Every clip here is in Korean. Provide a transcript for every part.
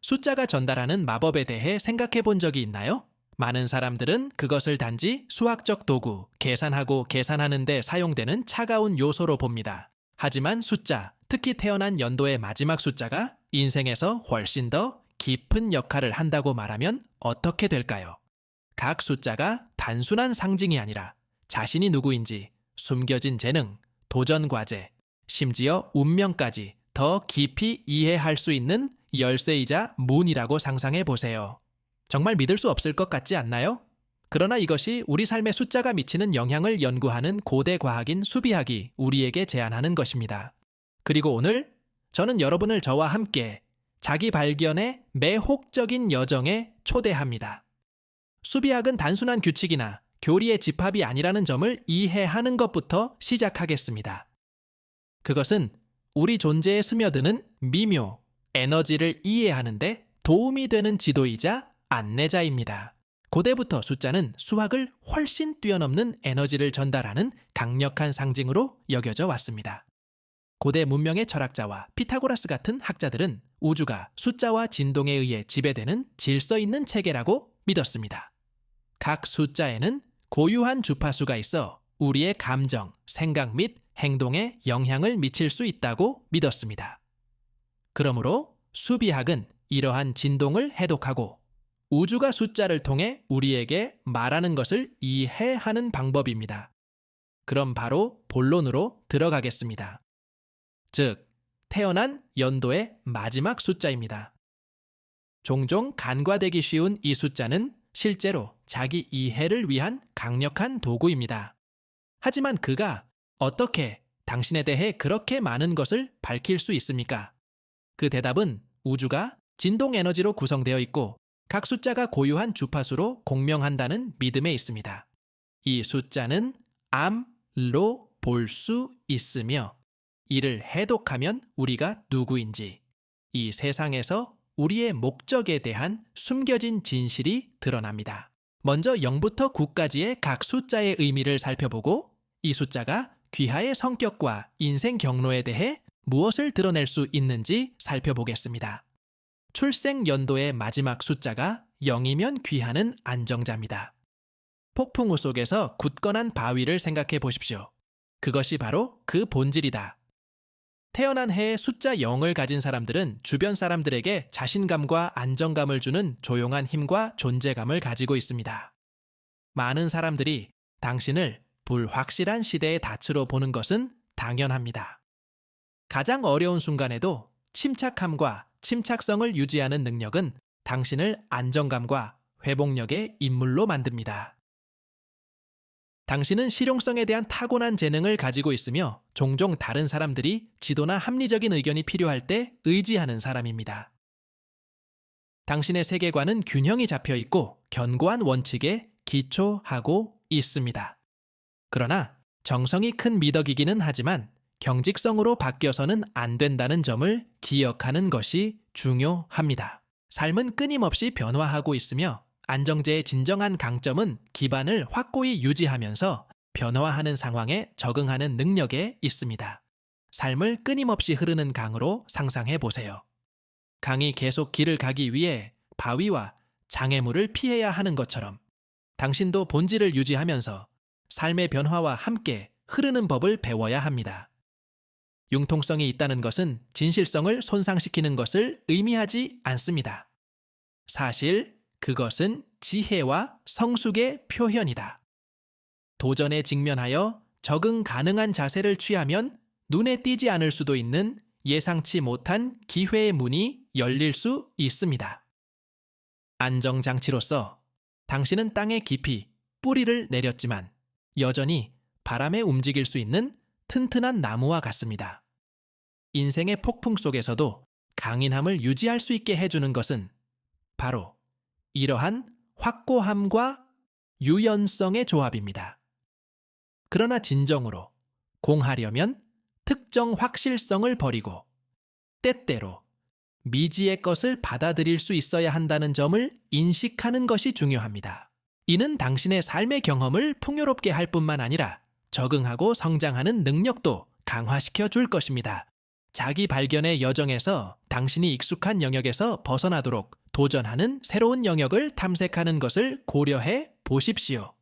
숫자가 전달하는 마법에 대해 생각해 본 적이 있나요? 많은 사람들은 그것을 단지 수학적 도구, 계산하고 계산하는 데 사용되는 차가운 요소로 봅니다. 하지만 숫자, 특히 태어난 연도의 마지막 숫자가 인생에서 훨씬 더 깊은 역할을 한다고 말하면 어떻게 될까요? 각 숫자가 단순한 상징이 아니라 자신이 누구인지, 숨겨진 재능, 도전 과제, 심지어 운명까지 더 깊이 이해할 수 있는 열쇠이자 문이라고 상상해 보세요. 정말 믿을 수 없을 것 같지 않나요? 그러나 이것이 우리 삶에 숫자가 미치는 영향을 연구하는 고대 과학인 수비학이 우리에게 제안하는 것입니다. 그리고 오늘 저는 여러분을 저와 함께 자기 발견의 매혹적인 여정에 초대합니다. 수비학은 단순한 규칙이나 교리의 집합이 아니라는 점을 이해하는 것부터 시작하겠습니다. 그것은 우리 존재에 스며드는 미묘, 에너지를 이해하는데 도움이 되는 지도이자 안내자입니다. 고대부터 숫자는 수학을 훨씬 뛰어넘는 에너지를 전달하는 강력한 상징으로 여겨져 왔습니다. 고대 문명의 철학자와 피타고라스 같은 학자들은 우주가 숫자와 진동에 의해 지배되는 질서 있는 체계라고 믿었습니다. 각 숫자에는 고유한 주파수가 있어 우리의 감정, 생각 및 행동에 영향을 미칠 수 있다고 믿었습니다. 그러므로 수비학은 이러한 진동을 해독하고 우주가 숫자를 통해 우리에게 말하는 것을 이해하는 방법입니다. 그럼 바로 본론으로 들어가겠습니다. 즉, 태어난 연도의 마지막 숫자입니다. 종종 간과되기 쉬운 이 숫자는 실제로 자기 이해를 위한 강력한 도구입니다. 하지만 그가 어떻게 당신에 대해 그렇게 많은 것을 밝힐 수 있습니까? 그 대답은 우주가 진동 에너지로 구성되어 있고 각 숫자가 고유한 주파수로 공명한다는 믿음에 있습니다. 이 숫자는 암로 볼 수 있으며 이를 해독하면 우리가 누구인지, 이 세상에서 우리의 목적에 대한 숨겨진 진실이 드러납니다. 먼저 0부터 9까지의 각 숫자의 의미를 살펴보고 이 숫자가 귀하의 성격과 인생 경로에 대해 무엇을 드러낼 수 있는지 살펴보겠습니다. 출생 연도의 마지막 숫자가 0이면 귀하는 안정자입니다. 폭풍우 속에서 굳건한 바위를 생각해 보십시오. 그것이 바로 그 본질이다. 태어난 해에 숫자 0을 가진 사람들은 주변 사람들에게 자신감과 안정감을 주는 조용한 힘과 존재감을 가지고 있습니다. 많은 사람들이 당신을 불확실한 시대의 닻으로 보는 것은 당연합니다. 가장 어려운 순간에도 침착함과 침착성을 유지하는 능력은 당신을 안정감과 회복력의 인물로 만듭니다. 당신은 실용성에 대한 타고난 재능을 가지고 있으며 종종 다른 사람들이 지도나 합리적인 의견이 필요할 때 의지하는 사람입니다. 당신의 세계관은 균형이 잡혀 있고 견고한 원칙에 기초하고 있습니다. 그러나 정성이 큰 미덕이기는 하지만 경직성으로 바뀌어서는 안 된다는 점을 기억하는 것이 중요합니다. 삶은 끊임없이 변화하고 있으며 안정제의 진정한 강점은 기반을 확고히 유지하면서 변화하는 상황에 적응하는 능력에 있습니다. 삶을 끊임없이 흐르는 강으로 상상해 보세요. 강이 계속 길을 가기 위해 바위와 장애물을 피해야 하는 것처럼 당신도 본질을 유지하면서 삶의 변화와 함께 흐르는 법을 배워야 합니다. 융통성이 있다는 것은 진실성을 손상시키는 것을 의미하지 않습니다. 사실 그것은 지혜와 성숙의 표현이다. 도전에 직면하여 적응 가능한 자세를 취하면 눈에 띄지 않을 수도 있는 예상치 못한 기회의 문이 열릴 수 있습니다. 안정장치로서 당신은 땅에 깊이 뿌리를 내렸지만 여전히 바람에 움직일 수 있는 튼튼한 나무와 같습니다. 인생의 폭풍 속에서도 강인함을 유지할 수 있게 해주는 것은 바로 이러한 확고함과 유연성의 조합입니다. 그러나 진정으로 공하려면 특정 확실성을 버리고 때때로 미지의 것을 받아들일 수 있어야 한다는 점을 인식하는 것이 중요합니다. 이는 당신의 삶의 경험을 풍요롭게 할 뿐만 아니라 적응하고 성장하는 능력도 강화시켜 줄 것입니다. 자기 발견의 여정에서 당신이 익숙한 영역에서 벗어나도록 도전하는 새로운 영역을 탐색하는 것을 고려해 보십시오.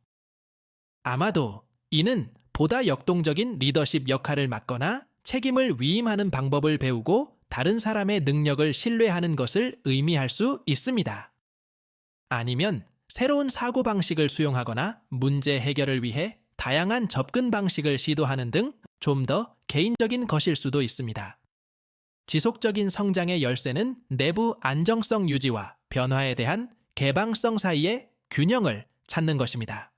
아마도 이는 보다 역동적인 리더십 역할을 맡거나 책임을 위임하는 방법을 배우고 다른 사람의 능력을 신뢰하는 것을 의미할 수 있습니다. 아니면 새로운 사고방식을 수용하거나 문제 해결을 위해 다양한 접근 방식을 시도하는 등 좀 더 개인적인 것일 수도 있습니다. 지속적인 성장의 열쇠는 내부 안정성 유지와 변화에 대한 개방성 사이의 균형을 찾는 것입니다.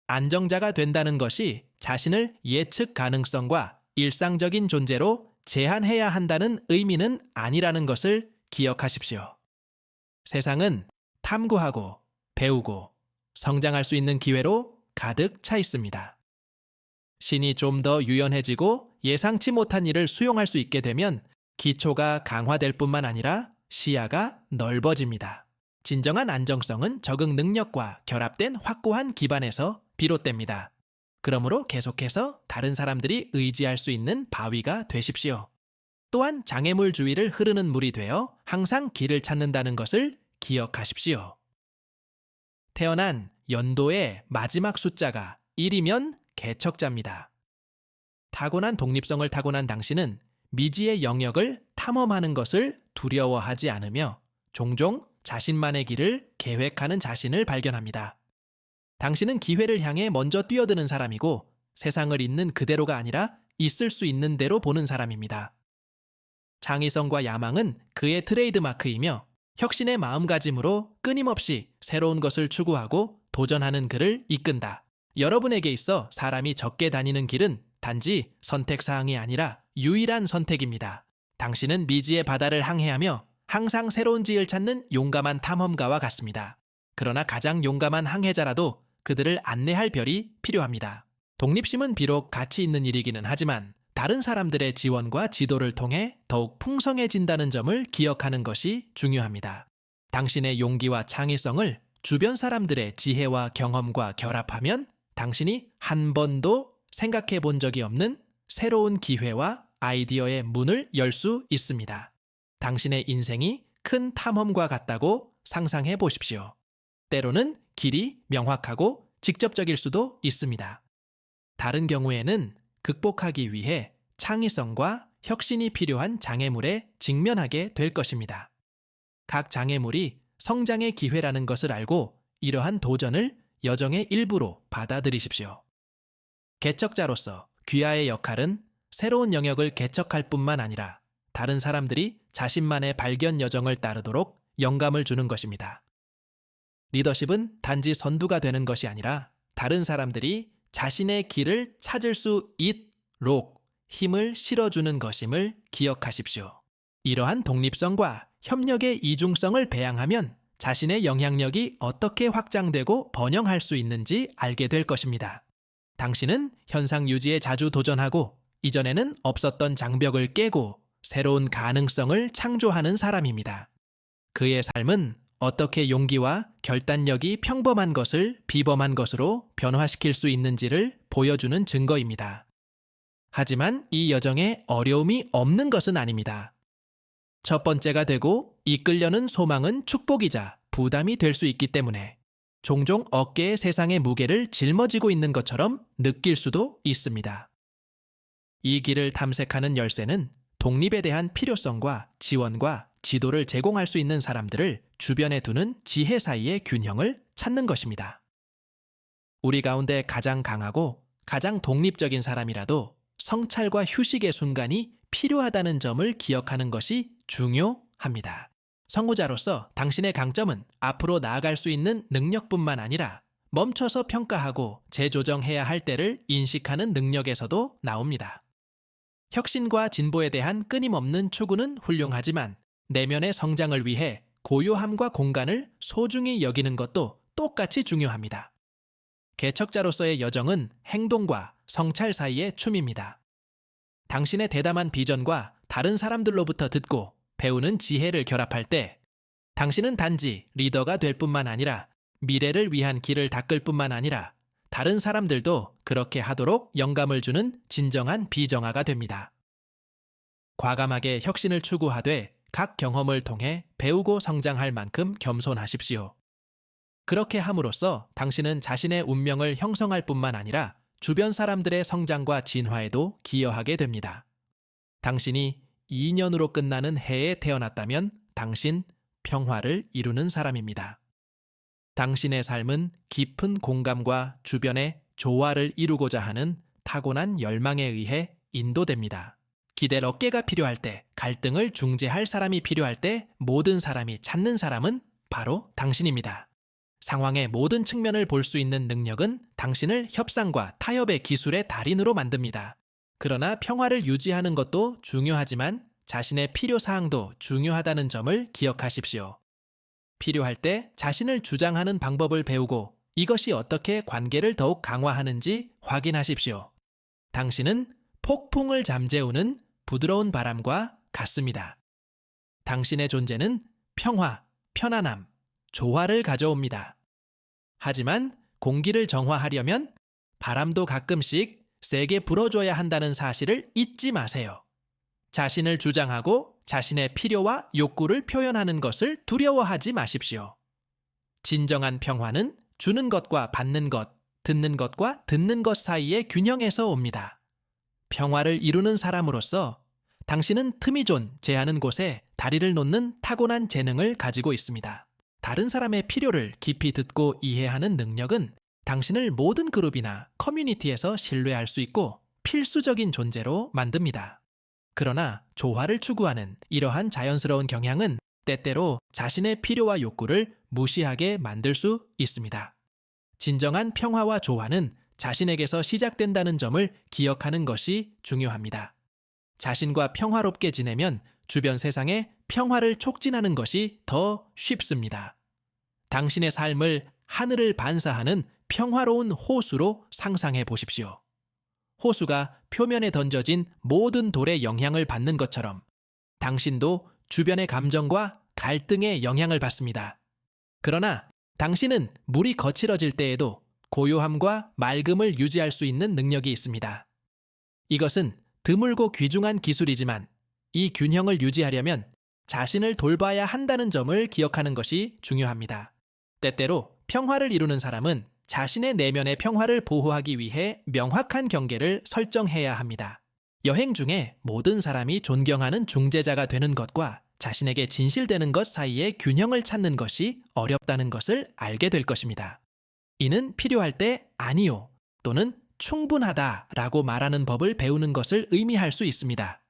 안정자가 된다는 것이 자신을 예측 가능성과 일상적인 존재로 제한해야 한다는 의미는 아니라는 것을 기억하십시오. 세상은 탐구하고 배우고 성장할 수 있는 기회로 가득 차 있습니다. 신이 좀 더 유연해지고 예상치 못한 일을 수용할 수 있게 되면 기초가 강화될 뿐만 아니라 시야가 넓어집니다. 진정한 안정성은 적응 능력과 결합된 확고한 기반에서 비롯됩니다. 그러므로 계속해서 다른 사람들이 의지할 수 있는 바위가 되십시오. 또한 장애물 주위를 흐르는 물이 되어 항상 길을 찾는다는 것을 기억하십시오. 태어난 연도의 마지막 숫자가 1이면 개척자입니다. 타고난 독립성을 타고난 당신은 미지의 영역을 탐험하는 것을 두려워하지 않으며 종종 자신만의 길을 계획하는 자신을 발견합니다. 당신은 기회를 향해 먼저 뛰어드는 사람이고 세상을 있는 그대로가 아니라 있을 수 있는 대로 보는 사람입니다. 창의성과 야망은 그의 트레이드마크이며 혁신의 마음가짐으로 끊임없이 새로운 것을 추구하고 도전하는 그를 이끈다. 여러분에게 있어 사람이 적게 다니는 길은 단지 선택사항이 아니라 유일한 선택입니다. 당신은 미지의 바다를 항해하며 항상 새로운 지을 찾는 용감한 탐험가와 같습니다. 그러나 가장 용감한 항해자라도 그들을 안내할 별이 필요합니다. 독립심은 비록 가치 있는 일이기는 하지만 다른 사람들의 지원과 지도를 통해 더욱 풍성해진다는 점을 기억하는 것이 중요합니다. 당신의 용기와 창의성을 주변 사람들의 지혜와 경험과 결합하면 당신이 한 번도 생각해 본 적이 없는 새로운 기회와 아이디어의 문을 열 수 있습니다. 당신의 인생이 큰 탐험과 같다고 상상해 보십시오. 때로는 길이 명확하고 직접적일 수도 있습니다. 다른 경우에는 극복하기 위해 창의성과 혁신이 필요한 장애물에 직면하게 될 것입니다. 각 장애물이 성장의 기회라는 것을 알고 이러한 도전을 여정의 일부로 받아들이십시오. 개척자로서 귀하의 역할은 새로운 영역을 개척할 뿐만 아니라 다른 사람들이 자신만의 발견 여정을 따르도록 영감을 주는 것입니다. 리더십은 단지 선두가 되는 것이 아니라 다른 사람들이 자신의 길을 찾을 수 있도록 힘을 실어주는 것임을 기억하십시오. 이러한 독립성과 협력의 이중성을 배양하면 자신의 영향력이 어떻게 확장되고 번영할 수 있는지 알게 될 것입니다. 당신은 현상 유지에 자주 도전하고 이전에는 없었던 장벽을 깨고 새로운 가능성을 창조하는 사람입니다. 그의 삶은 어떻게 용기와 결단력이 평범한 것을 비범한 것으로 변화시킬 수 있는지를 보여주는 증거입니다. 하지만 이 여정에 어려움이 없는 것은 아닙니다. 첫 번째가 되고 이끌려는 소망은 축복이자 부담이 될 수 있기 때문에 종종 어깨에 세상의 무게를 짊어지고 있는 것처럼 느낄 수도 있습니다. 이 길을 탐색하는 열쇠는 독립에 대한 필요성과 지원과 지도를 제공할 수 있는 사람들을 주변에 두는 지혜 사이의 균형을 찾는 것입니다. 우리 가운데 가장 강하고 가장 독립적인 사람이라도 성찰과 휴식의 순간이 필요하다는 점을 기억하는 것이 중요합니다. 선구자로서 당신의 강점은 앞으로 나아갈 수 있는 능력뿐만 아니라 멈춰서 평가하고 재조정해야 할 때를 인식하는 능력에서도 나옵니다. 혁신과 진보에 대한 끊임없는 추구는 훌륭하지만 내면의 성장을 위해 고요함과 공간을 소중히 여기는 것도 똑같이 중요합니다. 개척자로서의 여정은 행동과 성찰 사이의 춤입니다. 당신의 대담한 비전과 다른 사람들로부터 듣고 배우는 지혜를 결합할 때 당신은 단지 리더가 될 뿐만 아니라 미래를 위한 길을 닦을 뿐만 아니라 다른 사람들도 그렇게 하도록 영감을 주는 진정한 비정아가 됩니다. 과감하게 혁신을 추구하되 각 경험을 통해 배우고 성장할 만큼 겸손하십시오. 그렇게 함으로써 당신은 자신의 운명을 형성할 뿐만 아니라 주변 사람들의 성장과 진화에도 기여하게 됩니다. 당신이 2년으로 끝나는 해에 태어났다면 당신 평화를 이루는 사람입니다. 당신의 삶은 깊은 공감과 주변의 조화를 이루고자 하는 타고난 열망에 의해 인도됩니다. 기댈 어깨가 필요할 때, 갈등을 중재할 사람이 필요할 때 모든 사람이 찾는 사람은 바로 당신입니다. 상황의 모든 측면을 볼 수 있는 능력은 당신을 협상과 타협의 기술의 달인으로 만듭니다. 그러나 평화를 유지하는 것도 중요하지만 자신의 필요사항도 중요하다는 점을 기억하십시오. 필요할 때 자신을 주장하는 방법을 배우고 이것이 어떻게 관계를 더욱 강화하는지 확인하십시오. 당신은 폭풍을 잠재우는 부드러운 바람과 같습니다. 당신의 존재는 평화, 편안함, 조화를 가져옵니다. 하지만 공기를 정화하려면 바람도 가끔씩 세게 불어줘야 한다는 사실을 잊지 마세요. 자신을 주장하고 자신의 필요와 욕구를 표현하는 것을 두려워하지 마십시오. 진정한 평화는 주는 것과 받는 것, 듣는 것과 듣는 것 사이의 균형에서 옵니다. 평화를 이루는 사람으로서 당신은 틈이 좀 제하는 곳에 다리를 놓는 타고난 재능을 가지고 있습니다. 다른 사람의 필요를 깊이 듣고 이해하는 능력은 당신을 모든 그룹이나 커뮤니티에서 신뢰할 수 있고 필수적인 존재로 만듭니다. 그러나 조화를 추구하는 이러한 자연스러운 경향은 때때로 자신의 필요와 욕구를 무시하게 만들 수 있습니다. 진정한 평화와 조화는 자신에게서 시작된다는 점을 기억하는 것이 중요합니다. 자신과 평화롭게 지내면 주변 세상에 평화를 촉진하는 것이 더 쉽습니다. 당신의 삶을 하늘을 반사하는 평화로운 호수로 상상해 보십시오. 호수가 표면에 던져진 모든 돌의 영향을 받는 것처럼 당신도 주변의 감정과 갈등의 영향을 받습니다. 그러나 당신은 물이 거칠어질 때에도 고요함과 맑음을 유지할 수 있는 능력이 있습니다. 이것은 드물고 귀중한 기술이지만 이 균형을 유지하려면 자신을 돌봐야 한다는 점을 기억하는 것이 중요합니다. 때때로 평화를 이루는 사람은 자신의 내면의 평화를 보호하기 위해 명확한 경계를 설정해야 합니다. 여행 중에 모든 사람이 존경하는 중재자가 되는 것과 자신에게 진실되는 것 사이의 균형을 찾는 것이 어렵다는 것을 알게 될 것입니다. 이는 필요할 때 아니요 또는 충분하다라고 말하는 법을 배우는 것을 의미할 수 있습니다.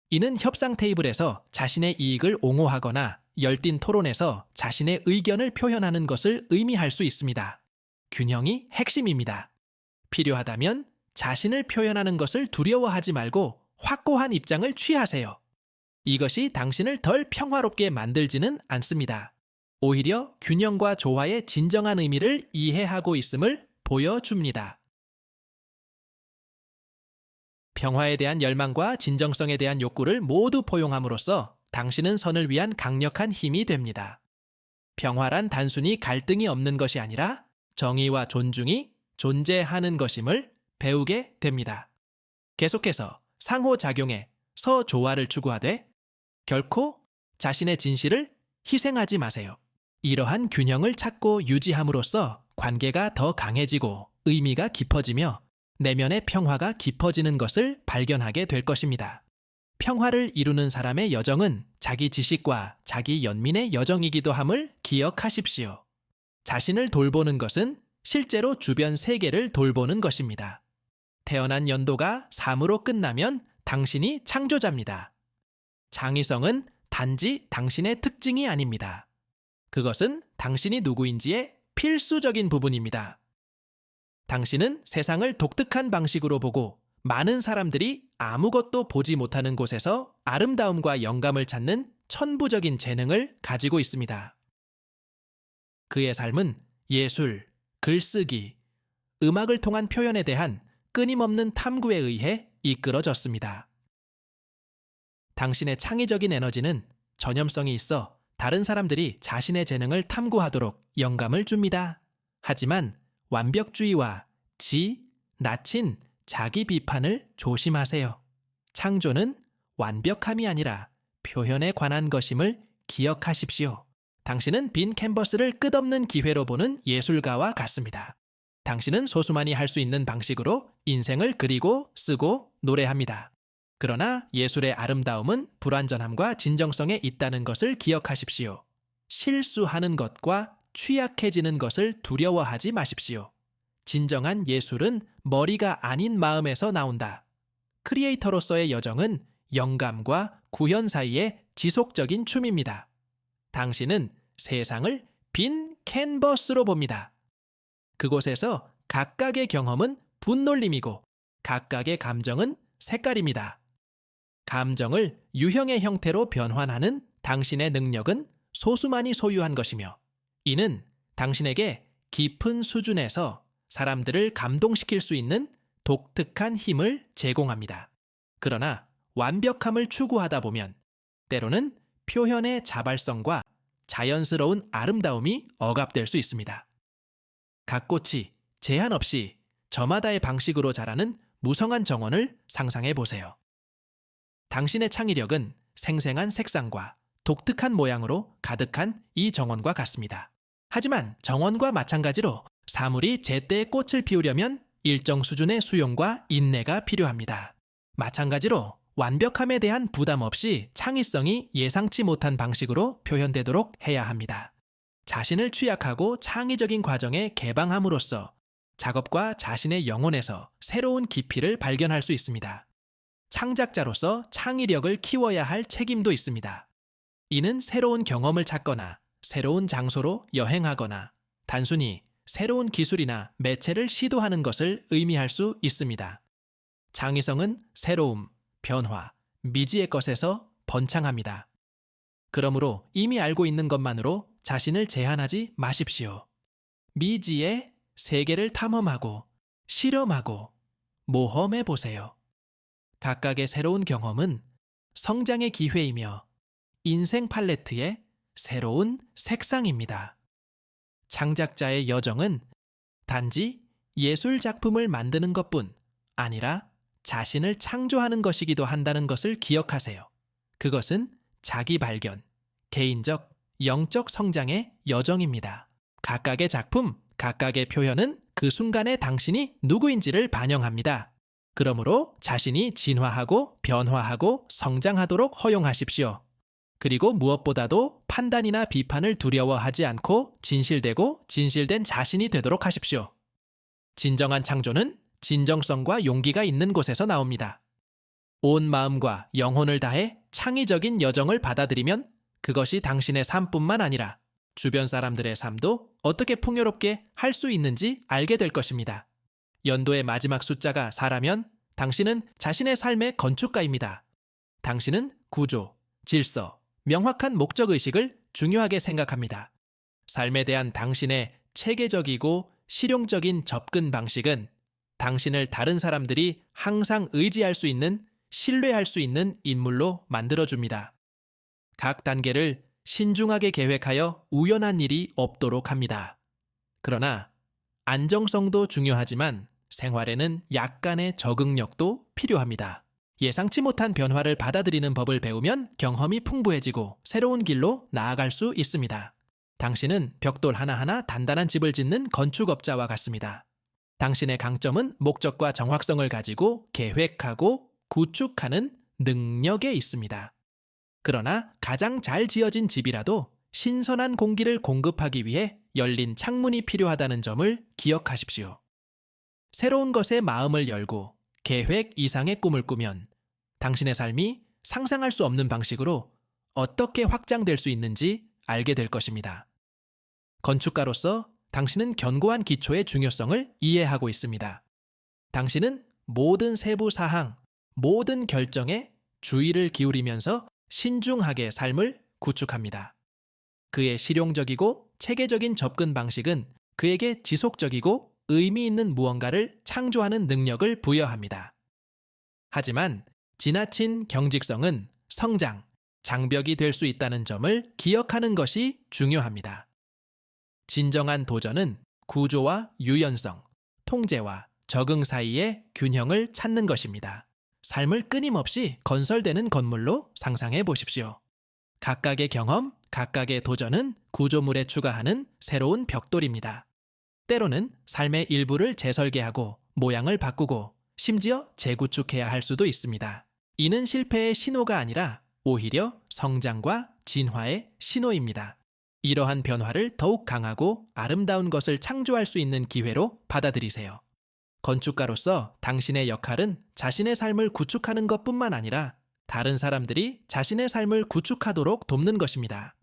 이는 협상 테이블에서 자신의 이익을 옹호하거나 열띤 토론에서 자신의 의견을 표현하는 것을 의미할 수 있습니다. 균형이 핵심입니다. 필요하다면 자신을 표현하는 것을 두려워하지 말고 확고한 입장을 취하세요. 이것이 당신을 덜 평화롭게 만들지는 않습니다. 오히려 균형과 조화의 진정한 의미를 이해하고 있음을 보여줍니다. 평화에 대한 열망과 진정성에 대한 욕구를 모두 포용함으로써 당신은 선을 위한 강력한 힘이 됩니다. 평화란 단순히 갈등이 없는 것이 아니라 정의와 존중이 존재하는 것임을 배우게 됩니다. 계속해서 상호작용의 서조화를 추구하되 결코 자신의 진실을 희생하지 마세요. 이러한 균형을 찾고 유지함으로써 관계가 더 강해지고 의미가 깊어지며 내면의 평화가 깊어지는 것을 발견하게 될 것입니다. 평화를 이루는 사람의 여정은 자기 지식과 자기 연민의 여정이기도 함을 기억하십시오. 자신을 돌보는 것은 실제로 주변 세계를 돌보는 것입니다. 태어난 연도가 3으로 끝나면 당신이 창조자입니다. 창의성은 단지 당신의 특징이 아닙니다. 그것은 당신이 누구인지의 필수적인 부분입니다. 당신은 세상을 독특한 방식으로 보고 많은 사람들이 아무것도 보지 못하는 곳에서 아름다움과 영감을 찾는 천부적인 재능을 가지고 있습니다. 그의 삶은 예술, 글쓰기, 음악을 통한 표현에 대한 끊임없는 탐구에 의해 이끌어졌습니다. 당신의 창의적인 에너지는 전염성이 있어 다른 사람들이 자신의 재능을 탐구하도록 영감을 줍니다. 하지만 완벽주의와 지나친 자기 비판을 조심하세요. 창조는 완벽함이 아니라 표현에 관한 것임을 기억하십시오. 당신은 빈 캔버스를 끝없는 기회로 보는 예술가와 같습니다. 당신은 소수만이 할 수 있는 방식으로 인생을 그리고 쓰고 노래합니다. 그러나 예술의 아름다움은 불완전함과 진정성에 있다는 것을 기억하십시오. 실수하는 것과 취약해지는 것을 두려워하지 마십시오. 진정한 예술은 머리가 아닌 마음에서 나온다. 크리에이터로서의 여정은 영감과 구현 사이의 지속적인 춤입니다. 당신은 세상을 빈 캔버스로 봅니다. 그곳에서 각각의 경험은 분놀림이고 각각의 감정은 색깔입니다. 감정을 유형의 형태로 변환하는 당신의 능력은 소수만이 소유한 것이며 이는 당신에게 깊은 수준에서 사람들을 감동시킬 수 있는 독특한 힘을 제공합니다. 그러나 완벽함을 추구하다 보면 때로는 표현의 자발성과 자연스러운 아름다움이 억압될 수 있습니다. 각 꽃이 제한 없이 저마다의 방식으로 자라는 무성한 정원을 상상해 보세요. 당신의 창의력은 생생한 색상과 독특한 모양으로 가득한 이 정원과 같습니다. 하지만 정원과 마찬가지로 사물이 제때에 꽃을 피우려면 일정 수준의 수용과 인내가 필요합니다. 마찬가지로 완벽함에 대한 부담 없이 창의성이 예상치 못한 방식으로 표현되도록 해야 합니다. 자신을 취약하고 창의적인 과정에 개방함으로써 작업과 자신의 영혼에서 새로운 깊이를 발견할 수 있습니다. 창작자로서 창의력을 키워야 할 책임도 있습니다. 이는 새로운 경험을 찾거나 새로운 장소로 여행하거나 단순히 새로운 기술이나 매체를 시도하는 것을 의미할 수 있습니다. 창의성은 새로움, 변화, 미지의 것에서 번창합니다. 그러므로 이미 알고 있는 것만으로 자신을 제한하지 마십시오. 미지의 세계를 탐험하고 실험하고 모험해 보세요. 각각의 새로운 경험은 성장의 기회이며 인생 팔레트의 새로운 색상입니다. 창작자의 여정은 단지 예술 작품을 만드는 것뿐 아니라 자신을 창조하는 것이기도 한다는 것을 기억하세요. 그것은 자기 발견, 개인적, 영적 성장의 여정입니다. 각각의 작품, 각각의 표현은 그 순간의 당신이 누구인지를 반영합니다. 그러므로 자신이 진화하고 변화하고 성장하도록 허용하십시오. 그리고 무엇보다도 판단이나 비판을 두려워하지 않고 진실되고 진실된 자신이 되도록 하십시오. 진정한 창조는 진정성과 용기가 있는 곳에서 나옵니다. 온 마음과 영혼을 다해 창의적인 여정을 받아들이면 그것이 당신의 삶뿐만 아니라 주변 사람들의 삶도 어떻게 풍요롭게 할 수 있는지 알게 될 것입니다. 연도의 마지막 숫자가 4라면 당신은 자신의 삶의 건축가입니다. 당신은 구조, 질서, 명확한 목적의식을 중요하게 생각합니다. 삶에 대한 당신의 체계적이고 실용적인 접근 방식은 당신을 다른 사람들이 항상 의지할 수 있는, 신뢰할 수 있는 인물로 만들어줍니다. 각 단계를 신중하게 계획하여 우연한 일이 없도록 합니다. 그러나 안정성도 중요하지만 생활에는 약간의 적응력도 필요합니다. 예상치 못한 변화를 받아들이는 법을 배우면 경험이 풍부해지고 새로운 길로 나아갈 수 있습니다. 당신은 벽돌 하나하나 단단한 집을 짓는 건축업자와 같습니다. 당신의 강점은 목적과 정확성을 가지고 계획하고 구축하는 능력에 있습니다. 그러나 가장 잘 지어진 집이라도 신선한 공기를 공급하기 위해 열린 창문이 필요하다는 점을 기억하십시오. 새로운 것에 마음을 열고 계획 이상의 꿈을 꾸면 당신의 삶이 상상할 수 없는 방식으로 어떻게 확장될 수 있는지 알게 될 것입니다. 건축가로서 당신은 견고한 기초의 중요성을 이해하고 있습니다. 당신은 모든 세부 사항, 모든 결정에 주의를 기울이면서 신중하게 삶을 구축합니다. 그의 실용적이고 체계적인 접근 방식은 그에게 지속적이고 의미 있는 무언가를 창조하는 능력을 부여합니다. 하지만 지나친 경직성은 성장, 장벽이 될 수 있다는 점을 기억하는 것이 중요합니다. 진정한 도전은 구조와 유연성, 통제와 적응 사이의 균형을 찾는 것입니다. 삶을 끊임없이 건설되는 건물로 상상해 보십시오. 각각의 경험, 각각의 도전은 구조물에 추가하는 새로운 벽돌입니다. 때로는 삶의 일부를 재설계하고 모양을 바꾸고 심지어 재구축해야 할 수도 있습니다. 이는 실패의 신호가 아니라 오히려 성장과 진화의 신호입니다. 이러한 변화를 더욱 강하고 아름다운 것을 창조할 수 있는 기회로 받아들이세요. 건축가로서 당신의 역할은 자신의 삶을 구축하는 것뿐만 아니라 다른 사람들이 자신의 삶을 구축하도록 돕는 것입니다.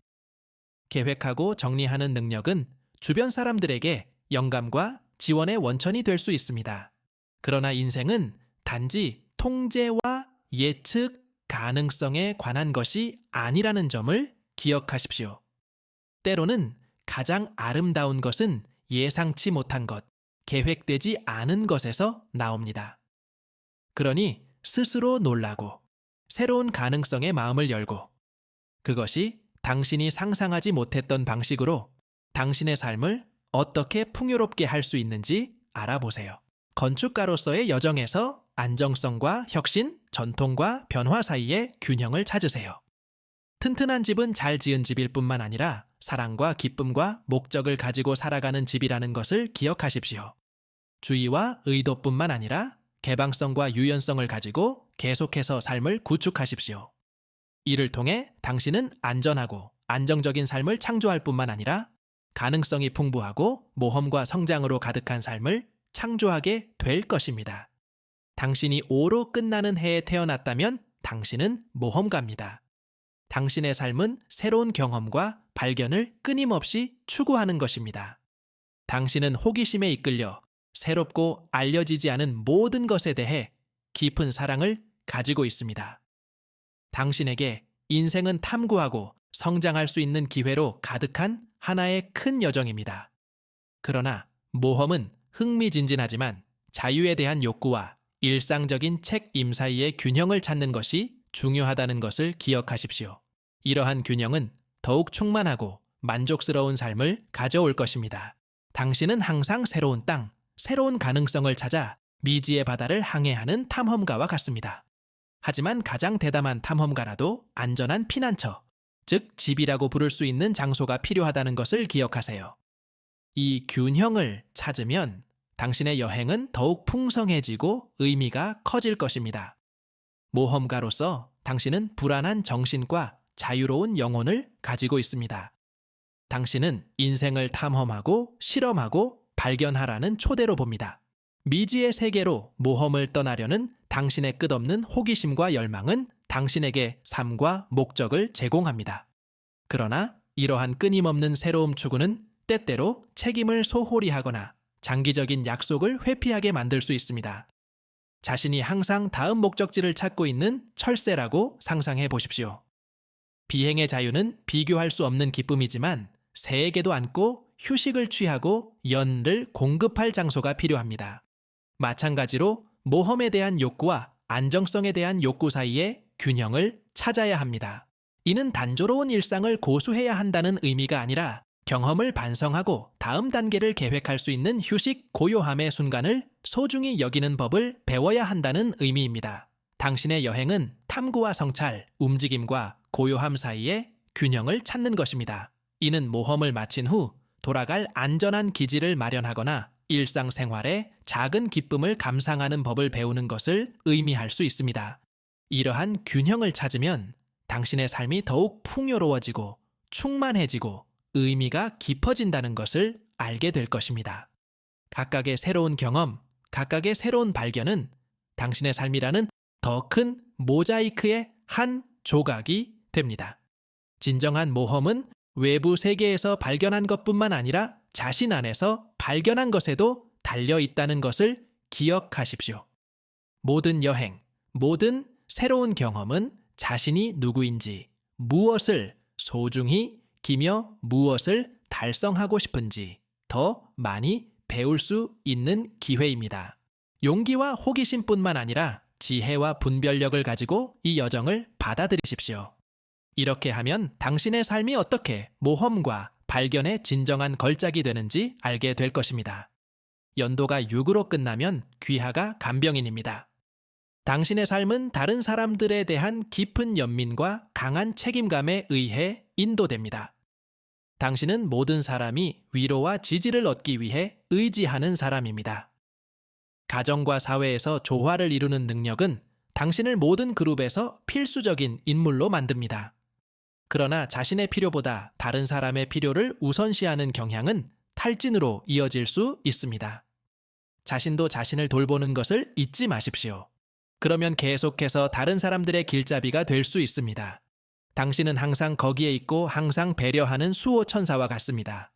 계획하고 정리하는 능력은 주변 사람들에게 영감과 지원의 원천이 될 수 있습니다. 그러나 인생은 단지 통제와 예측, 가능성에 관한 것이 아니라는 점을 기억하십시오. 때로는 가장 아름다운 것은 예상치 못한 것, 계획되지 않은 것에서 나옵니다. 그러니 스스로 놀라고 새로운 가능성에 마음을 열고 그것이 당신이 상상하지 못했던 방식으로 당신의 삶을 어떻게 풍요롭게 할 수 있는지 알아보세요. 건축가로서의 여정에서 안정성과 혁신, 전통과 변화 사이의 균형을 찾으세요. 튼튼한 집은 잘 지은 집일 뿐만 아니라 사랑과 기쁨과 목적을 가지고 살아가는 집이라는 것을 기억하십시오. 주의와 의도뿐만 아니라 개방성과 유연성을 가지고 계속해서 삶을 구축하십시오. 이를 통해 당신은 안전하고 안정적인 삶을 창조할 뿐만 아니라 가능성이 풍부하고 모험과 성장으로 가득한 삶을 창조하게 될 것입니다. 당신이 5로 끝나는 해에 태어났다면 당신은 모험가입니다. 당신의 삶은 새로운 경험과 발견을 끊임없이 추구하는 것입니다. 당신은 호기심에 이끌려 새롭고 알려지지 않은 모든 것에 대해 깊은 사랑을 가지고 있습니다. 당신에게 인생은 탐구하고 성장할 수 있는 기회로 가득한 하나의 큰 여정입니다. 그러나 모험은 흥미진진하지만 자유에 대한 욕구와 일상적인 책임 사이의 균형을 찾는 것이 중요하다는 것을 기억하십시오. 이러한 균형은 더욱 충만하고 만족스러운 삶을 가져올 것입니다. 당신은 항상 새로운 땅, 새로운 가능성을 찾아 미지의 바다를 항해하는 탐험가와 같습니다. 하지만 가장 대담한 탐험가라도 안전한 피난처, 즉 집이라고 부를 수 있는 장소가 필요하다는 것을 기억하세요. 이 균형을 찾으면 당신의 여행은 더욱 풍성해지고 의미가 커질 것입니다. 모험가로서 당신은 불안한 정신과 자유로운 영혼을 가지고 있습니다. 당신은 인생을 탐험하고 실험하고 발견하라는 초대로 봅니다. 미지의 세계로 모험을 떠나려는 당신의 끝없는 호기심과 열망은 당신에게 삶과 목적을 제공합니다. 그러나 이러한 끊임없는 새로움 추구는 때때로 책임을 소홀히 하거나 장기적인 약속을 회피하게 만들 수 있습니다. 자신이 항상 다음 목적지를 찾고 있는 철새라고 상상해 보십시오. 비행의 자유는 비교할 수 없는 기쁨이지만 새에게도 안고 휴식을 취하고 연을 공급할 장소가 필요합니다. 마찬가지로 모험에 대한 욕구와 안정성에 대한 욕구 사이의 균형을 찾아야 합니다. 이는 단조로운 일상을 고수해야 한다는 의미가 아니라 경험을 반성하고 다음 단계를 계획할 수 있는 휴식 고요함의 순간을 소중히 여기는 법을 배워야 한다는 의미입니다. 당신의 여행은 탐구와 성찰, 움직임과 고요함 사이의 균형을 찾는 것입니다. 이는 모험을 마친 후 돌아갈 안전한 기지를 마련하거나 일상생활의 작은 기쁨을 감상하는 법을 배우는 것을 의미할 수 있습니다. 이러한 균형을 찾으면 당신의 삶이 더욱 풍요로워지고 충만해지고 의미가 깊어진다는 것을 알게 될 것입니다. 각각의 새로운 경험, 각각의 새로운 발견은 당신의 삶이라는 더 큰 모자이크의 한 조각이 됩니다. 진정한 모험은 외부 세계에서 발견한 것뿐만 아니라 자신 안에서 발견한 것에도 달려 있다는 것을 기억하십시오. 모든 여행, 모든 새로운 경험은 자신이 누구인지, 무엇을 소중히 기며 무엇을 달성하고 싶은지 더 많이 배울 수 있는 기회입니다. 용기와 호기심뿐만 아니라 지혜와 분별력을 가지고 이 여정을 받아들이십시오. 이렇게 하면 당신의 삶이 어떻게 모험과 발견의 진정한 걸작이 되는지 알게 될 것입니다. 연도가 6으로 끝나면 귀하가 간병인입니다. 당신의 삶은 다른 사람들에 대한 깊은 연민과 강한 책임감에 의해 인도됩니다. 당신은 모든 사람이 위로와 지지를 얻기 위해 의지하는 사람입니다. 가정과 사회에서 조화를 이루는 능력은 당신을 모든 그룹에서 필수적인 인물로 만듭니다. 그러나 자신의 필요보다 다른 사람의 필요를 우선시하는 경향은 탈진으로 이어질 수 있습니다. 자신도 자신을 돌보는 것을 잊지 마십시오. 그러면 계속해서 다른 사람들의 길잡이가 될 수 있습니다. 당신은 항상 거기에 있고 항상 배려하는 수호천사와 같습니다.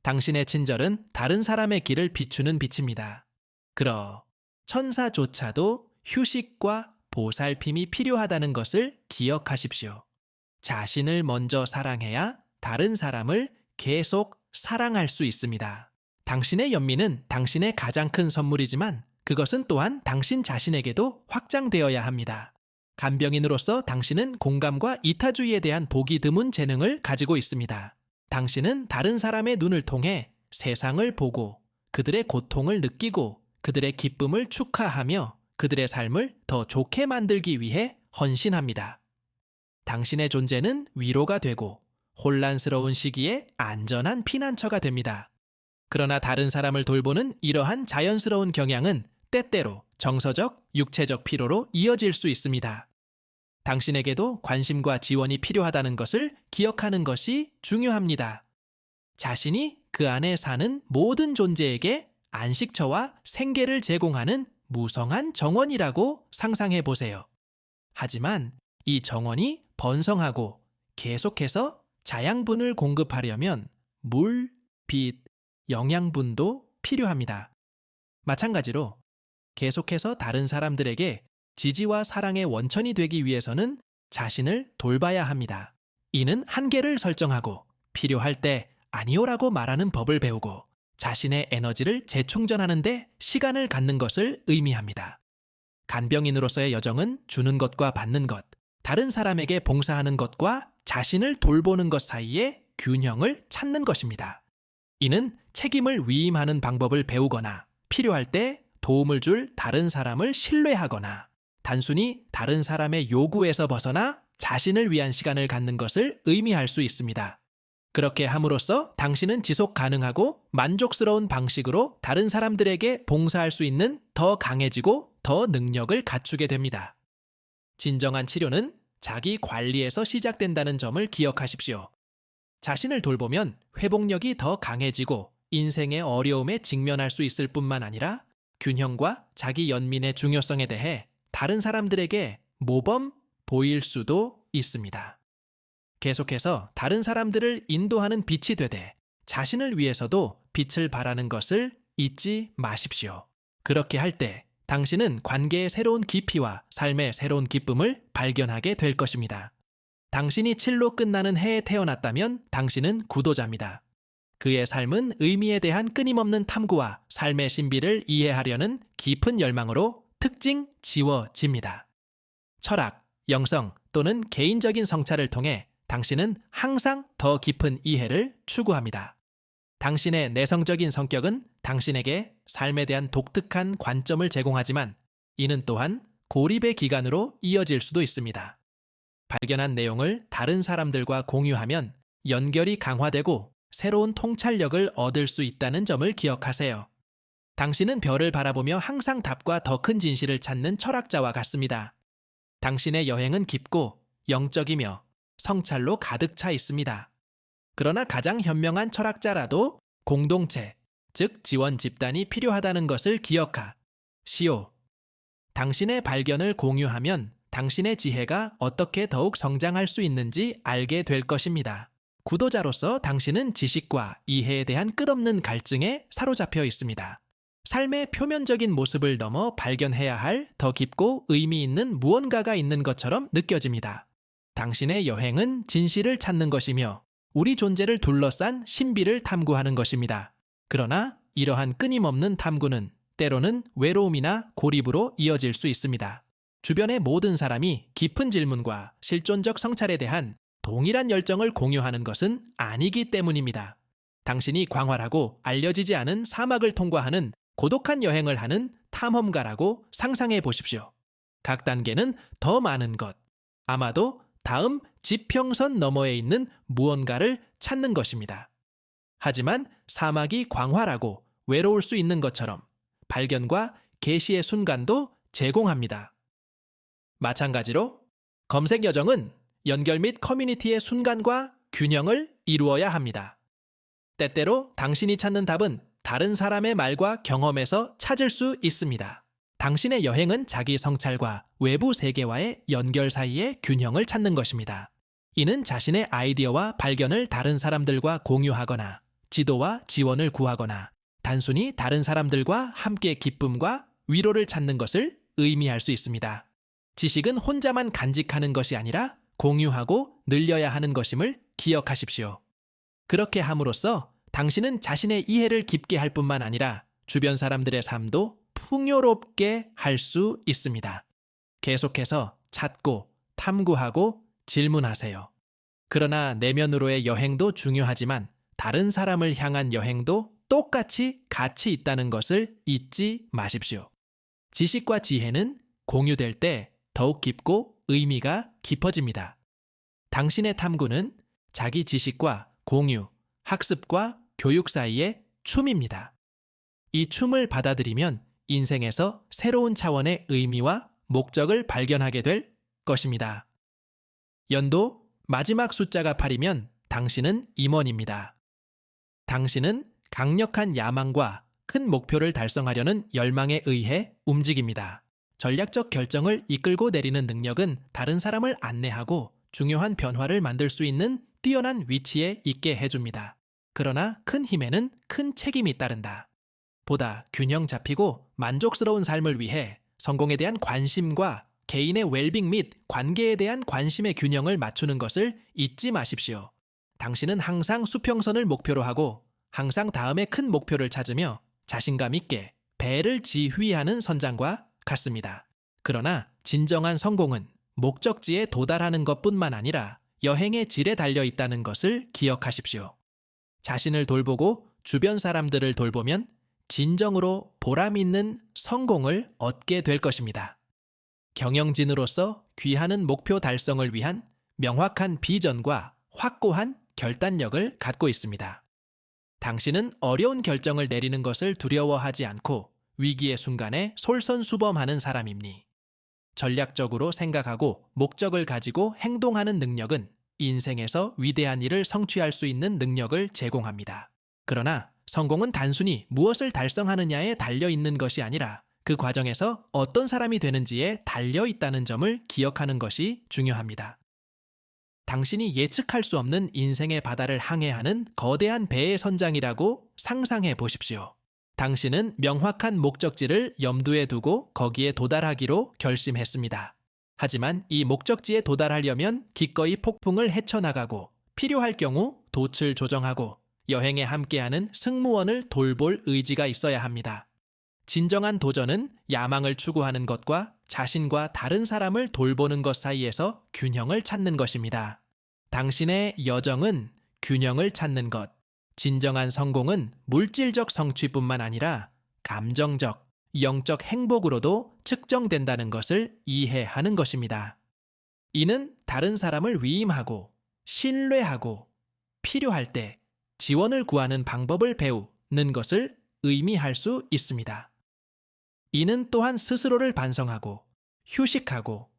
당신의 친절은 다른 사람의 길을 비추는 빛입니다. 천사조차도 휴식과 보살핌이 필요하다는 것을 기억하십시오. 자신을 먼저 사랑해야 다른 사람을 계속 사랑할 수 있습니다. 당신의 연민은 당신의 가장 큰 선물이지만 그것은 또한 당신 자신에게도 확장되어야 합니다. 간병인으로서 당신은 공감과 이타주의에 대한 보기 드문 재능을 가지고 있습니다. 당신은 다른 사람의 눈을 통해 세상을 보고 그들의 고통을 느끼고 그들의 기쁨을 축하하며 그들의 삶을 더 좋게 만들기 위해 헌신합니다. 당신의 존재는 위로가 되고 혼란스러운 시기에 안전한 피난처가 됩니다. 그러나 다른 사람을 돌보는 이러한 자연스러운 경향은 때때로 정서적, 육체적 피로로 이어질 수 있습니다. 당신에게도 관심과 지원이 필요하다는 것을 기억하는 것이 중요합니다. 자신이 그 안에 사는 모든 존재에게 안식처와 생계를 제공하는 무성한 정원이라고 상상해 보세요. 하지만 이 정원이 번성하고 계속해서 자양분을 공급하려면 물, 빛, 영양분도 필요합니다. 마찬가지로 계속해서 다른 사람들에게 지지와 사랑의 원천이 되기 위해서는 자신을 돌봐야 합니다. 이는 한계를 설정하고 필요할 때 아니오라고 말하는 법을 배우고 자신의 에너지를 재충전하는 데 시간을 갖는 것을 의미합니다. 간병인으로서의 여정은 주는 것과 받는 것, 다른 사람에게 봉사하는 것과 자신을 돌보는 것 사이의 균형을 찾는 것입니다. 이는 책임을 위임하는 방법을 배우거나 필요할 때 도움을 줄 다른 사람을 신뢰하거나 단순히 다른 사람의 요구에서 벗어나 자신을 위한 시간을 갖는 것을 의미할 수 있습니다. 그렇게 함으로써 당신은 지속 가능하고 만족스러운 방식으로 다른 사람들에게 봉사할 수 있는 더 강해지고 더 능력을 갖추게 됩니다. 진정한 치료는 자기 관리에서 시작된다는 점을 기억하십시오. 자신을 돌보면 회복력이 더 강해지고 인생의 어려움에 직면할 수 있을 뿐만 아니라 균형과 자기 연민의 중요성에 대해 다른 사람들에게 모범 보일 수도 있습니다. 계속해서 다른 사람들을 인도하는 빛이 되되 자신을 위해서도 빛을 발하는 것을 잊지 마십시오. 그렇게 할 때 당신은 관계의 새로운 깊이와 삶의 새로운 기쁨을 발견하게 될 것입니다. 당신이 7로 끝나는 해에 태어났다면 당신은 구도자입니다. 그의 삶은 의미에 대한 끊임없는 탐구와 삶의 신비를 이해하려는 깊은 열망으로 지워집니다. 철학, 영성 또는 개인적인 성찰을 통해 당신은 항상 더 깊은 이해를 추구합니다. 당신의 내성적인 성격은 당신에게 삶에 대한 독특한 관점을 제공하지만 이는 또한 고립의 기간으로 이어질 수도 있습니다. 발견한 내용을 다른 사람들과 공유하면 연결이 강화되고 새로운 통찰력을 얻을 수 있다는 점을 기억하세요. 당신은 별을 바라보며 항상 답과 더 큰 진실을 찾는 철학자와 같습니다. 당신의 여행은 깊고 영적이며 성찰로 가득 차 있습니다. 그러나 가장 현명한 철학자라도 공동체, 즉 지원 집단이 필요하다는 것을 기억하시오. 당신의 발견을 공유하면 당신의 지혜가 어떻게 더욱 성장할 수 있는지 알게 될 것입니다. 구도자로서 당신은 지식과 이해에 대한 끝없는 갈증에 사로잡혀 있습니다. 삶의 표면적인 모습을 넘어 발견해야 할 더 깊고 의미 있는 무언가가 있는 것처럼 느껴집니다. 당신의 여행은 진실을 찾는 것이며 우리 존재를 둘러싼 신비를 탐구하는 것입니다. 그러나 이러한 끊임없는 탐구는 때로는 외로움이나 고립으로 이어질 수 있습니다. 주변의 모든 사람이 깊은 질문과 실존적 성찰에 대한 동일한 열정을 공유하는 것은 아니기 때문입니다. 당신이 광활하고 알려지지 않은 사막을 통과하는 고독한 여행을 하는 탐험가라고 상상해 보십시오. 각 단계는 더 많은 것, 아마도 다음 지평선 너머에 있는 무언가를 찾는 것입니다. 하지만 사막이 광활하고 외로울 수 있는 것처럼 발견과 계시의 순간도 제공합니다. 마찬가지로 검색 여정은 연결 및 커뮤니티의 순간과 균형을 이루어야 합니다. 때때로 당신이 찾는 답은 다른 사람의 말과 경험에서 찾을 수 있습니다. 당신의 여행은 자기 성찰과 외부 세계와의 연결 사이의 균형을 찾는 것입니다. 이는 자신의 아이디어와 발견을 다른 사람들과 공유하거나 지도와 지원을 구하거나 단순히 다른 사람들과 함께 기쁨과 위로를 찾는 것을 의미할 수 있습니다. 지식은 혼자만 간직하는 것이 아니라 공유하고 늘려야 하는 것임을 기억하십시오. 그렇게 함으로써 당신은 자신의 이해를 깊게 할 뿐만 아니라 주변 사람들의 삶도 풍요롭게 할 수 있습니다. 계속해서 찾고 탐구하고 질문하세요. 그러나 내면으로의 여행도 중요하지만 다른 사람을 향한 여행도 똑같이 가치 있다는 것을 잊지 마십시오. 지식과 지혜는 공유될 때 더욱 깊고 의미가 깊어집니다. 당신의 탐구는 자기 지식과 공유, 학습과 교육 사이의 춤입니다. 이 춤을 받아들이면 인생에서 새로운 차원의 의미와 목적을 발견하게 될 것입니다. 연도 마지막 숫자가 8이면 당신은 임원입니다. 당신은 강력한 야망과 큰 목표를 달성하려는 열망에 의해 움직입니다. 전략적 결정을 이끌고 내리는 능력은 다른 사람을 안내하고 중요한 변화를 만들 수 있는 뛰어난 위치에 있게 해줍니다. 그러나 큰 힘에는 큰 책임이 따른다. 보다 균형 잡히고 만족스러운 삶을 위해 성공에 대한 관심과 개인의 웰빙 및 관계에 대한 관심의 균형을 맞추는 것을 잊지 마십시오. 당신은 항상 수평선을 목표로 하고 항상 다음의 큰 목표를 찾으며 자신감 있게 배를 지휘하는 선장과 같습니다. 그러나 진정한 성공은 목적지에 도달하는 것뿐만 아니라 여행의 질에 달려 있다는 것을 기억하십시오. 자신을 돌보고 주변 사람들을 돌보면 진정으로 보람 있는 성공을 얻게 될 것입니다. 경영진으로서 귀하는 목표 달성을 위한 명확한 비전과 확고한 결단력을 갖고 있습니다. 당신은 어려운 결정을 내리는 것을 두려워하지 않고 위기의 순간에 솔선수범하는 사람입니. 전략적으로 생각하고 목적을 가지고 행동하는 능력은 인생에서 위대한 일을 성취할 수 있는 능력을 제공합니다. 그러나 성공은 단순히 무엇을 달성하느냐에 달려 있는 것이 아니라 그 과정에서 어떤 사람이 되는지에 달려 있다는 점을 기억하는 것이 중요합니다. 당신이 예측할 수 없는 인생의 바다를 항해하는 거대한 배의 선장이라고 상상해 보십시오. 당신은 명확한 목적지를 염두에 두고 거기에 도달하기로 결심했습니다. 하지만 이 목적지에 도달하려면 기꺼이 폭풍을 헤쳐나가고 필요할 경우 돛을 조정하고 여행에 함께하는 승무원을 돌볼 의지가 있어야 합니다. 진정한 도전은 야망을 추구하는 것과 자신과 다른 사람을 돌보는 것 사이에서 균형을 찾는 것입니다. 당신의 여정은 균형을 찾는 것. 진정한 성공은 물질적 성취뿐만 아니라 감정적, 영적 행복으로도 측정된다는 것을 이해하는 것입니다. 이는 다른 사람을 위임하고 신뢰하고 필요할 때 지원을 구하는 방법을 배우는 것을 의미할 수 있습니다. 이는 또한 스스로를 반성하고 휴식하고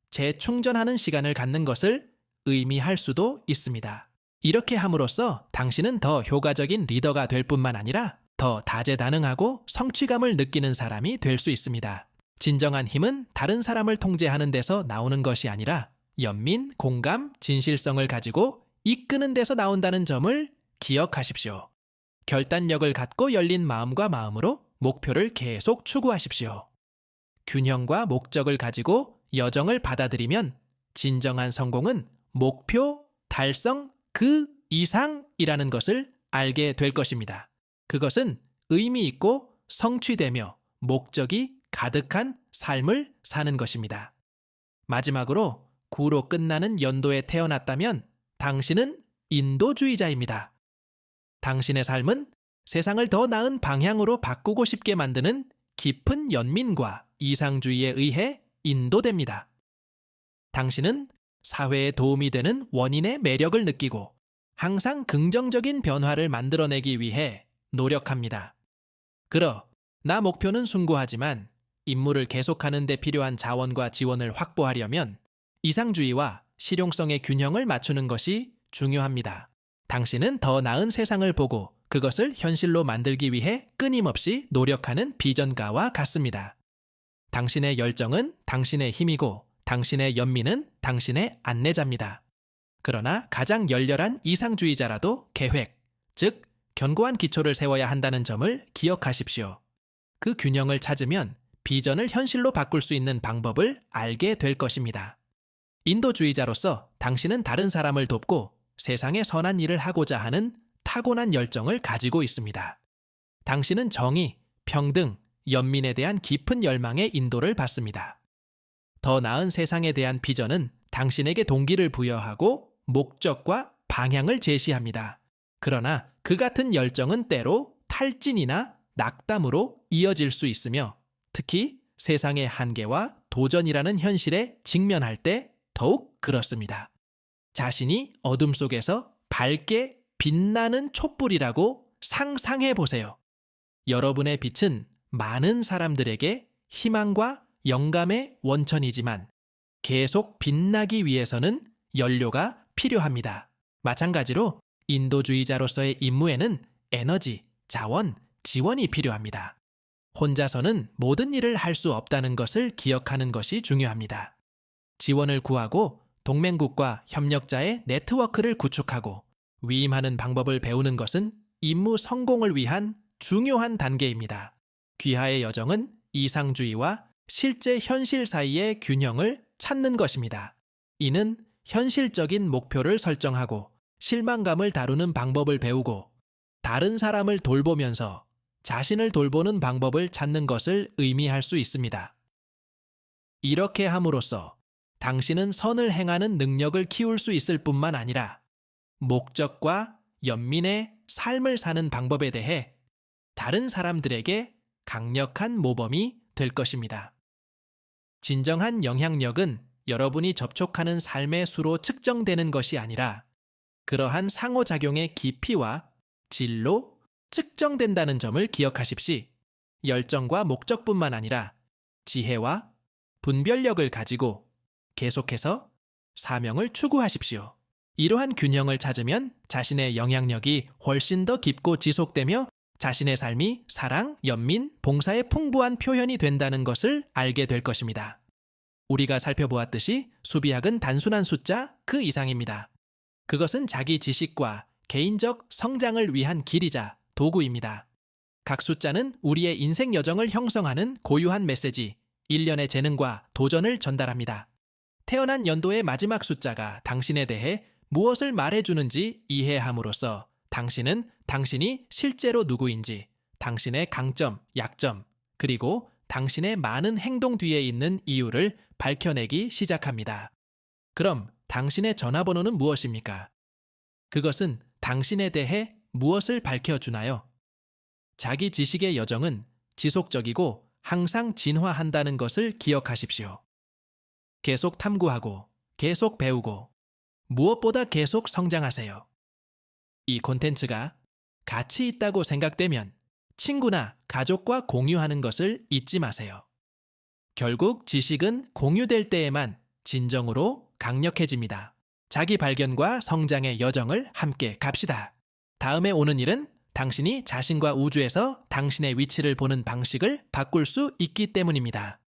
재충전하는 시간을 갖는 것을 의미할 수도 있습니다. 이렇게 함으로써 당신은 더 효과적인 리더가 될 뿐만 아니라 더 다재다능하고 성취감을 느끼는 사람이 될 수 있습니다. 진정한 힘은 다른 사람을 통제하는 데서 나오는 것이 아니라 연민, 공감, 진실성을 가지고 이끄는 데서 나온다는 점을 기억하십시오. 결단력을 갖고 열린 마음과 마음으로 목표를 계속 추구하십시오. 균형과 목적을 가지고 여정을 받아들이면 진정한 성공은 목표 달성 그 이상이라는 것을 알게 될 것입니다. 그것은 의미 있고 성취되며 목적이 가득한 삶을 사는 것입니다. 마지막으로 9로 끝나는 연도에 태어났다면 당신은 인도주의자입니다. 당신의 삶은 세상을 더 나은 방향으로 바꾸고 싶게 만드는 깊은 연민과 이상주의에 의해 인도됩니다. 당신은 사회에 도움이 되는 원인의 매력을 느끼고 항상 긍정적인 변화를 만들어내기 위해 노력합니다. 그러나 목표는 숭고하지만 임무를 계속하는 데 필요한 자원과 지원을 확보하려면 이상주의와 실용성의 균형을 맞추는 것이 중요합니다. 당신은 더 나은 세상을 보고 그것을 현실로 만들기 위해 끊임없이 노력하는 비전가와 같습니다. 당신의 열정은 당신의 힘이고 당신의 연민은 당신의 안내자입니다. 그러나 가장 열렬한 이상주의자라도 계획, 즉 견고한 기초를 세워야 한다는 점을 기억하십시오. 그 균형을 찾으면 비전을 현실로 바꿀 수 있는 방법을 알게 될 것입니다. 인도주의자로서 당신은 다른 사람을 돕고 세상에 선한 일을 하고자 하는 타고난 열정을 가지고 있습니다. 당신은 정의, 평등, 연민에 대한 깊은 열망의 인도를 받습니다. 더 나은 세상에 대한 비전은 당신에게 동기를 부여하고 목적과 방향을 제시합니다. 그러나 그 같은 열정은 때로 탈진이나 낙담으로 이어질 수 있으며 특히 세상의 한계와 도전이라는 현실에 직면할 때 더욱 그렇습니다. 자신이 어둠 속에서 밝게 빛나는 촛불이라고 상상해 보세요. 여러분의 빛은 많은 사람들에게 희망과 영감의 원천이지만 계속 빛나기 위해서는 연료가 필요합니다. 마찬가지로 인도주의자로서의 임무에는 에너지, 자원, 지원이 필요합니다. 혼자서는 모든 일을 할 수 없다는 것을 기억하는 것이 중요합니다. 지원을 구하고 동맹국과 협력자의 네트워크를 구축하고 위임하는 방법을 배우는 것은 임무 성공을 위한 중요한 단계입니다. 귀하의 여정은 이상주의와 실제 현실 사이의 균형을 찾는 것입니다. 이는 현실적인 목표를 설정하고 실망감을 다루는 방법을 배우고 다른 사람을 돌보면서 자신을 돌보는 방법을 찾는 것을 의미할 수 있습니다. 이렇게 함으로써 당신은 선을 행하는 능력을 키울 수 있을 뿐만 아니라 목적과 연민의 삶을 사는 방법에 대해 다른 사람들에게 강력한 모범이 될 것입니다. 진정한 영향력은 여러분이 접촉하는 삶의 수로 측정되는 것이 아니라 그러한 상호작용의 깊이와 질로 측정된다는 점을 기억하십시오. 열정과 목적뿐만 아니라 지혜와 분별력을 가지고 계속해서 사명을 추구하십시오. 이러한 균형을 찾으면 자신의 영향력이 훨씬 더 깊고 지속되며 자신의 삶이 사랑, 연민, 봉사의 풍부한 표현이 된다는 것을 알게 될 것입니다. 우리가 살펴보았듯이 수비학은 단순한 숫자 그 이상입니다. 그것은 자기 지식과 개인적 성장을 위한 길이자 도구입니다. 각 숫자는 우리의 인생 여정을 형성하는 고유한 메시지, 일련의 재능과 도전을 전달합니다. 태어난 연도의 마지막 숫자가 당신에 대해 무엇을 말해주는지 이해함으로써 당신은 당신이 실제로 누구인지, 당신의 강점, 약점, 그리고 당신의 많은 행동 뒤에 있는 이유를 밝혀내기 시작합니다. 그럼 당신의 전화번호는 무엇입니까? 그것은 당신에 대해 무엇을 밝혀주나요? 자기 지식의 여정은 지속적이고 항상 진화한다는 것을 기억하십시오. 계속 탐구하고, 계속 배우고, 무엇보다 계속 성장하세요. 이 콘텐츠가 가치 있다고 생각되면 친구나 가족과 공유하는 것을 잊지 마세요. 결국 지식은 공유될 때에만 진정으로 강력해집니다. 자기 발견과 성장의 여정을 함께 갑시다. 다음에 오는 일은 당신이 자신과 우주에서 당신의 위치를 보는 방식을 바꿀 수 있기 때문입니다.